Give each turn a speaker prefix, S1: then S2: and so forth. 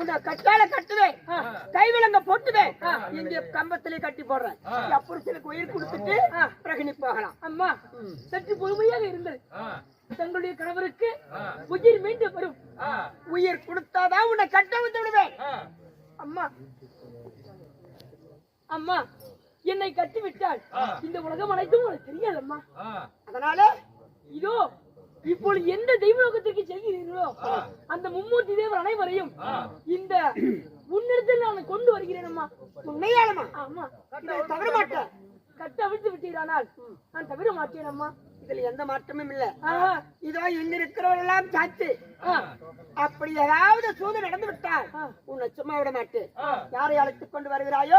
S1: உன்னை கட்டால கட்டுவேன், கைவிலங்க போட்டுவேன், இங்க கம்பத்திலே கட்டி போடுறேன். புருஷனுக்கு உயிர் கொடுத்துட்டு பிறகு நீ போகலாம்.
S2: அம்மா சற்று பொறுமையாக இருந்தது. தங்களுடைய கணவருக்கு உயிர் மீண்டும் வரும்.
S1: உயிர் கொடுத்தாதான் உன்னை கட்ட வந்து விடுவேன்.
S2: அம்மா அம்மா என்னை கட்டிவிட்டால் இந்த உலகம் அனைத்தும் உனக்கு தெரியாது அம்மா.
S1: அதனால
S2: இதோ இப்பொழுது எந்த தெய்வலோகத்திற்கு செல்கிறீர்களோ அந்த மும்மூர்த்தி தேவர் அனைவரையும் இந்த உன்னிடத்தில் நான் கொண்டு வருகிறேன் அம்மா.
S1: உண்மையாலுமா?
S2: ஆமா,
S1: தவற மாட்டேன்.
S2: கட்ட அவிழ்த்து விட்டீரானால் நான் தவிர மாட்டேன் அம்மா.
S1: இதுல எந்த மாற்றமும் இல்ல. இதோ இங்க இருக்கிறவரெல்லாம் சாத்து. அப்படி ஏதாவது சூது நடந்து விட்டால் உன்னை சும்மா விட மாட்டேன். யாரை அழைத்துக் கொண்டு வருகிறாயோ